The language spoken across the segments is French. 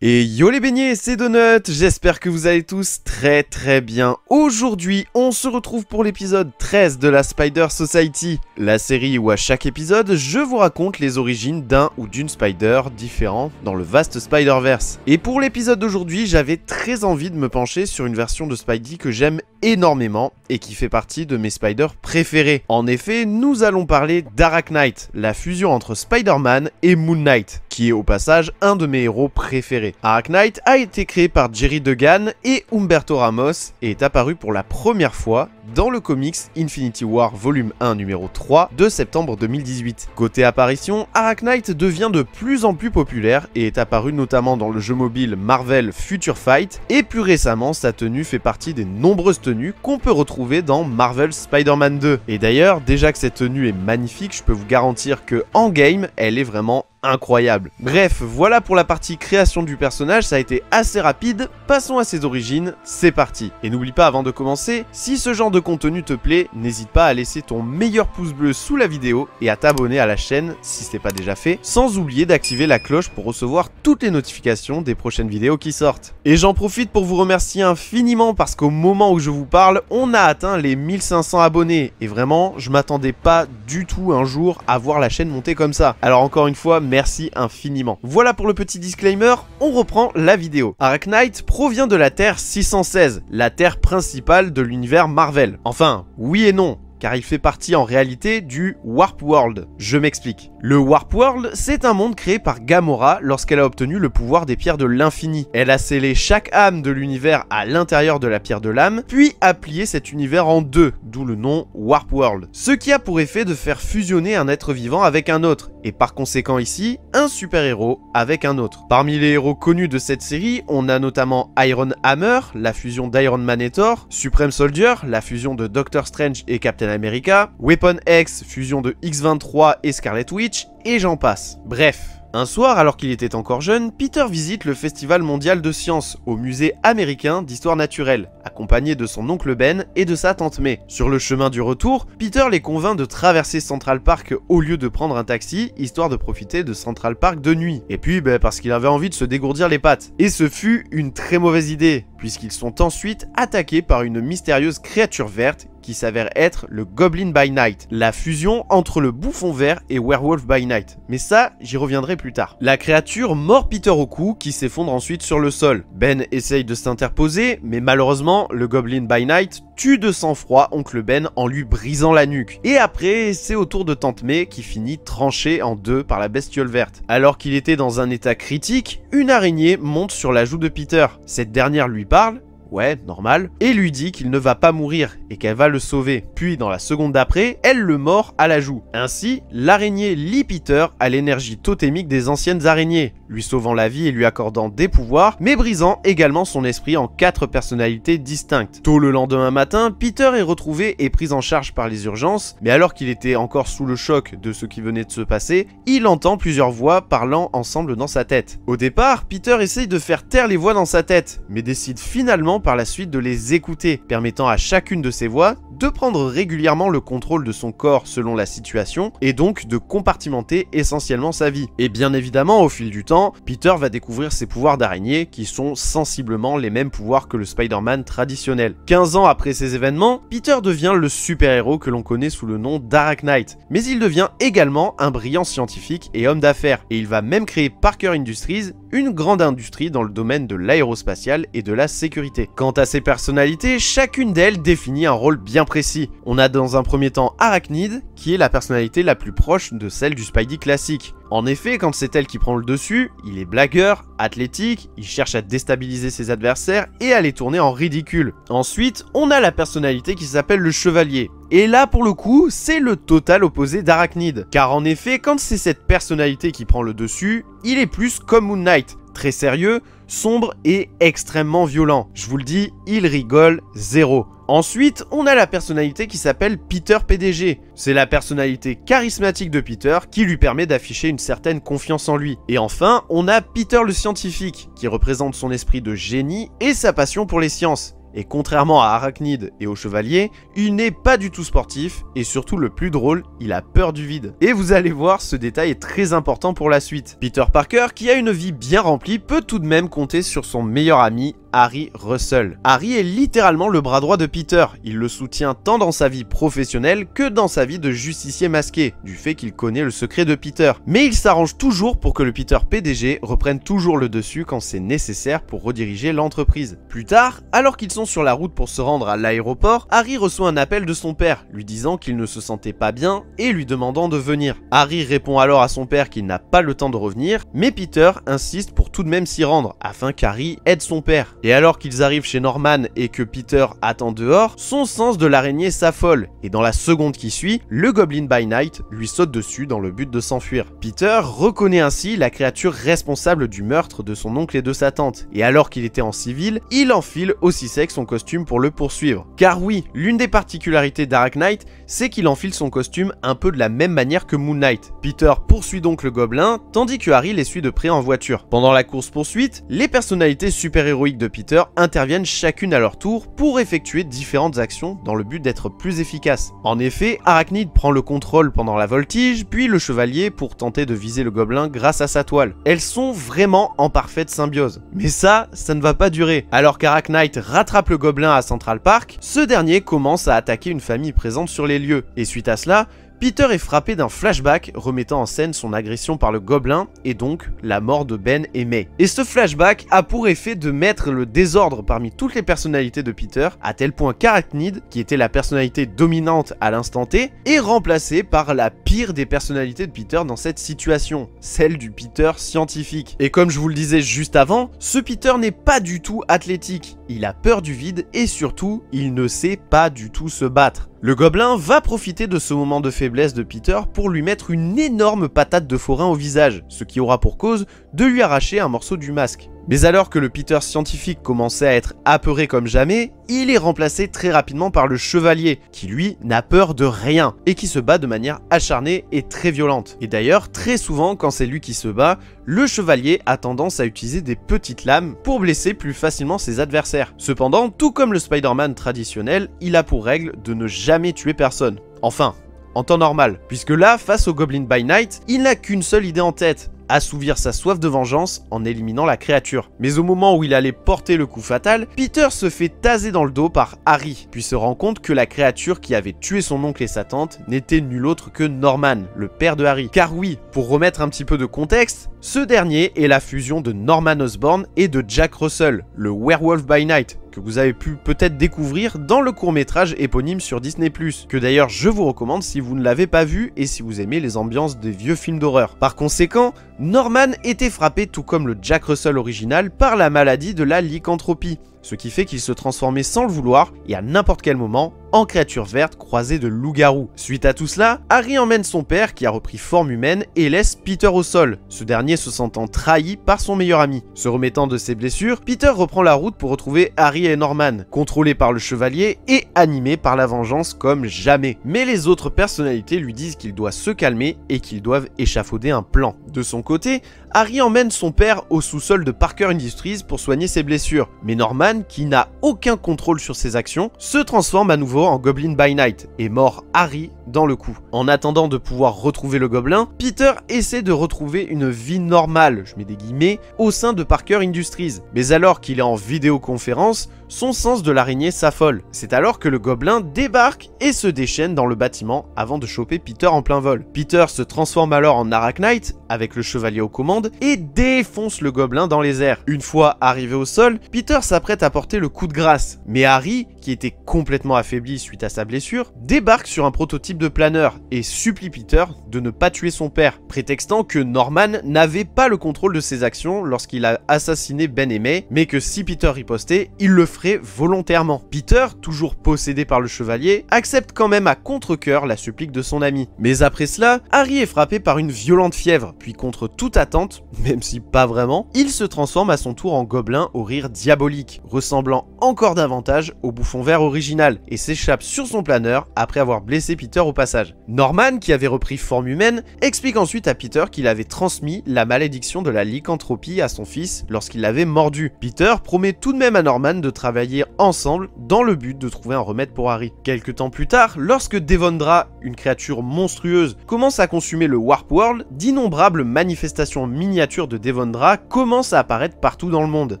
Et yo les beignets, c'est Donut, j'espère que vous allez tous très bien. Aujourd'hui, on se retrouve pour l'épisode 13 de la Spider Society, la série où à chaque épisode, je vous raconte les origines d'un ou d'une Spider différent dans le vaste Spider-Verse. Et pour l'épisode d'aujourd'hui, j'avais très envie de me pencher sur une version de Spidey que j'aime énormément et qui fait partie de mes Spiders préférés. En effet, nous allons parler d'Arachknight, la fusion entre Spider-Man et Moon Knight, qui est au passage un de mes héros préférés. Arachknight a été créé par Jerry Duggan et Humberto Ramos et est apparu pour la première fois dans le comics Infinity War volume 1 numéro 3 de septembre 2018. Côté apparition, Arachknight devient de plus en plus populaire et est apparu notamment dans le jeu mobile Marvel Future Fight, et plus récemment sa tenue fait partie des nombreuses tenues qu'on peut retrouver dans Marvel Spider-Man 2. Et d'ailleurs, déjà que cette tenue est magnifique, je peux vous garantir que en game, elle est vraiment incroyable. Bref, voilà pour la partie création du personnage, ça a été assez rapide, passons à ses origines, c'est parti. Et n'oublie pas avant de commencer, si ce genre de contenu te plaît, n'hésite pas à laisser ton meilleur pouce bleu sous la vidéo et à t'abonner à la chaîne si ce n'est pas déjà fait, sans oublier d'activer la cloche pour recevoir toutes les notifications des prochaines vidéos qui sortent. Et j'en profite pour vous remercier infiniment parce qu'au moment où je vous parle, on a atteint les 1500 abonnés et vraiment, je m'attendais pas du tout un jour à voir la chaîne monter comme ça. Alors encore une fois, merci infiniment. Voilà pour le petit disclaimer, on reprend la vidéo. Arachknight provient de la Terre 616, la Terre principale de l'univers Marvel. Enfin, oui et non, car il fait partie en réalité du Warp World. Je m'explique. Le Warp World, c'est un monde créé par Gamora lorsqu'elle a obtenu le pouvoir des pierres de l'infini. Elle a scellé chaque âme de l'univers à l'intérieur de la pierre de l'âme, puis a plié cet univers en deux, d'où le nom Warp World. Ce qui a pour effet de faire fusionner un être vivant avec un autre, et par conséquent ici, un super-héros avec un autre. Parmi les héros connus de cette série, on a notamment Iron Hammer, la fusion d'Iron Man et Thor, Supreme Soldier, la fusion de Doctor Strange et Captain America, Weapon X, fusion de X-23 et Scarlet Witch, et j'en passe. Bref. Un soir, alors qu'il était encore jeune, Peter visite le Festival mondial de sciences au musée américain d'histoire naturelle, accompagné de son oncle Ben et de sa tante May. Sur le chemin du retour, Peter les convainc de traverser Central Park au lieu de prendre un taxi, histoire de profiter de Central Park de nuit. Et puis, parce qu'il avait envie de se dégourdir les pattes. Et ce fut une très mauvaise idée, puisqu'ils sont ensuite attaqués par une mystérieuse créature verte qui s'avère être le Goblin by Night, la fusion entre le Bouffon Vert et Werewolf by Night. Mais ça, j'y reviendrai plus tard. La créature mord Peter au cou, qui s'effondre ensuite sur le sol. Ben essaye de s'interposer, mais malheureusement, le Goblin by Night tue de sang-froid oncle Ben en lui brisant la nuque. Et après, c'est au tour de tante May qui finit tranchée en deux par la bestiole verte. Alors qu'il était dans un état critique, une araignée monte sur la joue de Peter. Cette dernière lui parle, ouais, normal, et lui dit qu'il ne va pas mourir et qu'elle va le sauver. Puis dans la seconde d'après, elle le mord à la joue. Ainsi, l'araignée lie Peter à l'énergie totémique des anciennes araignées, lui sauvant la vie et lui accordant des pouvoirs, mais brisant également son esprit en 4 personnalités distinctes. Tôt le lendemain matin, Peter est retrouvé et pris en charge par les urgences, mais alors qu'il était encore sous le choc de ce qui venait de se passer, il entend plusieurs voix parlant ensemble dans sa tête. Au départ, Peter essaye de faire taire les voix dans sa tête, mais décide finalement par la suite de les écouter, permettant à chacune de ces voix de prendre régulièrement le contrôle de son corps selon la situation, et donc de compartimenter essentiellement sa vie. Et bien évidemment, au fil du temps, Peter va découvrir ses pouvoirs d'araignée qui sont sensiblement les mêmes pouvoirs que le Spider-Man traditionnel. 15 ans après ces événements, Peter devient le super-héros que l'on connaît sous le nom d'Arachknight, mais il devient également un brillant scientifique et homme d'affaires, et il va même créer Parker Industries, une grande industrie dans le domaine de l'aérospatial et de la sécurité. Quant à ses personnalités, chacune d'elles définit un rôle bien précis. On a dans un premier temps Arachnid, qui est la personnalité la plus proche de celle du Spidey classique. En effet, quand c'est elle qui prend le dessus, il est blagueur, athlétique, il cherche à déstabiliser ses adversaires et à les tourner en ridicule. Ensuite, on a la personnalité qui s'appelle le Chevalier. Et là, pour le coup, c'est le total opposé d'Arachnid. Car en effet, quand c'est cette personnalité qui prend le dessus, il est plus comme Moon Knight, très sérieux, sombre et extrêmement violent. Je vous le dis, il rigole zéro. Ensuite, on a la personnalité qui s'appelle Peter PDG. C'est la personnalité charismatique de Peter qui lui permet d'afficher une certaine confiance en lui. Et enfin, on a Peter le scientifique, qui représente son esprit de génie et sa passion pour les sciences. Et contrairement à Arachnid et au Chevalier, il n'est pas du tout sportif, et surtout le plus drôle, il a peur du vide. Et vous allez voir, ce détail est très important pour la suite. Peter Parker, qui a une vie bien remplie, peut tout de même compter sur son meilleur ami, Harry Russell. Harry est littéralement le bras droit de Peter, il le soutient tant dans sa vie professionnelle que dans sa vie de justicier masqué, du fait qu'il connaît le secret de Peter. Mais il s'arrange toujours pour que le Peter PDG reprenne toujours le dessus quand c'est nécessaire pour rediriger l'entreprise. Plus tard, alors qu'ils sont sur la route pour se rendre à l'aéroport, Harry reçoit un appel de son père, lui disant qu'il ne se sentait pas bien et lui demandant de venir. Harry répond alors à son père qu'il n'a pas le temps de revenir, mais Peter insiste pour tout de même s'y rendre, afin qu'Harry aide son père. Et alors qu'ils arrivent chez Norman et que Peter attend dehors, son sens de l'araignée s'affole, et dans la seconde qui suit, le Goblin by Night lui saute dessus dans le but de s'enfuir. Peter reconnaît ainsi la créature responsable du meurtre de son oncle et de sa tante, et alors qu'il était en civil, il enfile aussi sec son costume pour le poursuivre. Car oui, l'une des particularités d'Arach Knight, c'est qu'il enfile son costume un peu de la même manière que Moon Knight. Peter poursuit donc le gobelin, tandis que Harry les suit de près en voiture. Pendant la course-poursuite, les personnalités super-héroïques de Peter interviennent chacune à leur tour pour effectuer différentes actions dans le but d'être plus efficaces. En effet, Arachnid prend le contrôle pendant la voltige, puis le chevalier pour tenter de viser le gobelin grâce à sa toile. Elles sont vraiment en parfaite symbiose. Mais ça ne va pas durer. Alors qu'Arach Knight rattrape le gobelin à Central Park, ce dernier commence à attaquer une famille présente sur les lieux. Et suite à cela, Peter est frappé d'un flashback remettant en scène son agression par le gobelin et donc la mort de Ben et May. Et ce flashback a pour effet de mettre le désordre parmi toutes les personnalités de Peter, à tel point qu'Arachnid, qui était la personnalité dominante à l'instant T, est remplacé par la pire des personnalités de Peter dans cette situation, celle du Peter scientifique. Et comme je vous le disais juste avant, ce Peter n'est pas du tout athlétique, il a peur du vide et surtout, il ne sait pas du tout se battre. Le gobelin va profiter de ce moment de faiblesse de Peter pour lui mettre une énorme patate de forain au visage, ce qui aura pour cause de lui arracher un morceau du masque. Mais alors que le Peter scientifique commençait à être apeuré comme jamais, il est remplacé très rapidement par le chevalier, qui lui n'a peur de rien, et qui se bat de manière acharnée et très violente. Et d'ailleurs, très souvent quand c'est lui qui se bat, le chevalier a tendance à utiliser des petites lames pour blesser plus facilement ses adversaires. Cependant, tout comme le Spider-Man traditionnel, il a pour règle de ne jamais tuer personne. Enfin, en temps normal, puisque là, face au Goblin by Night, il n'a qu'une seule idée en tête: assouvir sa soif de vengeance en éliminant la créature. Mais au moment où il allait porter le coup fatal, Peter se fait taser dans le dos par Harry, puis se rend compte que la créature qui avait tué son oncle et sa tante n'était nul autre que Norman, le père de Harry. Car oui, pour remettre un petit peu de contexte, ce dernier est la fusion de Norman Osborn et de Jack Russell, le Werewolf by Night, que vous avez pu peut-être découvrir dans le court-métrage éponyme sur Disney+, que d'ailleurs je vous recommande si vous ne l'avez pas vu et si vous aimez les ambiances des vieux films d'horreur. Par conséquent, Norman était frappé tout comme le Jack Russell original par la maladie de la lycanthropie, ce qui fait qu'il se transformait sans le vouloir et à n'importe quel moment en créature verte croisée de loup-garou. Suite à tout cela, Harry emmène son père qui a repris forme humaine et laisse Peter au sol, ce dernier se sentant trahi par son meilleur ami. Se remettant de ses blessures, Peter reprend la route pour retrouver Harry et Norman, contrôlés par le chevalier et animés par la vengeance comme jamais. Mais les autres personnalités lui disent qu'il doit se calmer et qu'ils doivent échafauder un plan. De son côté, Harry emmène son père au sous-sol de Parker Industries pour soigner ses blessures, mais Norman, qui n'a aucun contrôle sur ses actions, se transforme à nouveau en Goblin by Night et mord Harry dans le cou. En attendant de pouvoir retrouver le gobelin, Peter essaie de retrouver une vie normale, je mets des guillemets, au sein de Parker Industries. Mais alors qu'il est en vidéoconférence, son sens de l'araignée s'affole. C'est alors que le gobelin débarque et se déchaîne dans le bâtiment avant de choper Peter en plein vol. Peter se transforme alors en Arach Knight, avec le chevalier aux commandes, et défonce le gobelin dans les airs. Une fois arrivé au sol, Peter s'apprête à porter le coup de grâce. Mais Harry, qui était complètement affaibli suite à sa blessure, débarque sur un prototype de planeur et supplie Peter de ne pas tuer son père, prétextant que Norman n'avait pas le contrôle de ses actions lorsqu'il a assassiné Ben et May, mais que si Peter ripostait, il le ferait volontairement. Peter, toujours possédé par le chevalier, accepte quand même à contre-cœur la supplique de son ami. Mais après cela, Harry est frappé par une violente fièvre, puis contre toute attente, même si pas vraiment, il se transforme à son tour en gobelin au rire diabolique, ressemblant encore davantage au bouffon vert original, et s'échappe sur son planeur après avoir blessé Peter au passage. Norman, qui avait repris forme humaine, explique ensuite à Peter qu'il avait transmis la malédiction de la lycanthropie à son fils lorsqu'il l'avait mordu. Peter promet tout de même à Norman de travailler travailler ensemble dans le but de trouver un remède pour Harry. Quelque temps plus tard, lorsque Devondra, une créature monstrueuse, commence à consumer le Warp World, d'innombrables manifestations miniatures de Devondra commencent à apparaître partout dans le monde.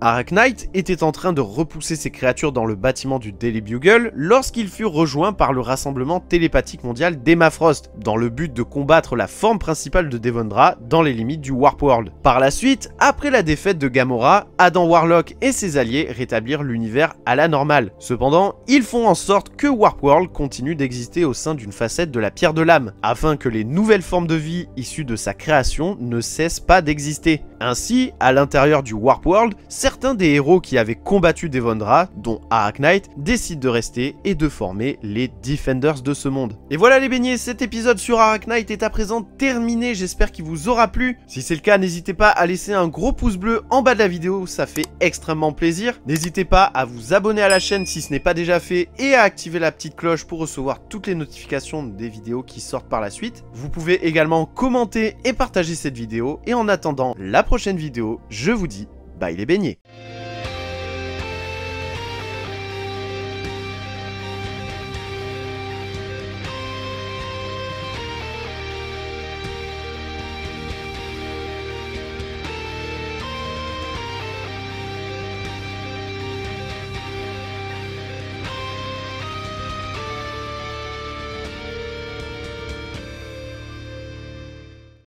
Arachnite était en train de repousser ces créatures dans le bâtiment du Daily Bugle lorsqu'il fut rejoint par le rassemblement télépathique mondial d'Emma Frost, dans le but de combattre la forme principale de Devondra dans les limites du Warp World. Par la suite, après la défaite de Gamora, Adam Warlock et ses alliés rétablirent l'univers à la normale. Cependant, ils font en sorte que Warp World continue d'exister au sein d'une facette de la Pierre de l'âme, afin que les nouvelles formes de vie issues de sa création ne cessent pas d'exister. Ainsi, à l'intérieur du Warp World, certains des héros qui avaient combattu Devondra, dont Arachnite, décident de rester et de former les Defenders de ce monde. Et voilà les beignets, cet épisode sur Arachnite est à présent terminé, j'espère qu'il vous aura plu. Si c'est le cas, n'hésitez pas à laisser un gros pouce bleu en bas de la vidéo, ça fait extrêmement plaisir. N'hésitez pas à vous abonner à la chaîne si ce n'est pas déjà fait et à activer la petite cloche pour recevoir toutes les notifications des vidéos qui sortent par la suite. Vous pouvez également commenter et partager cette vidéo et en attendant la prochaine vidéo, je vous dis bye les beignets.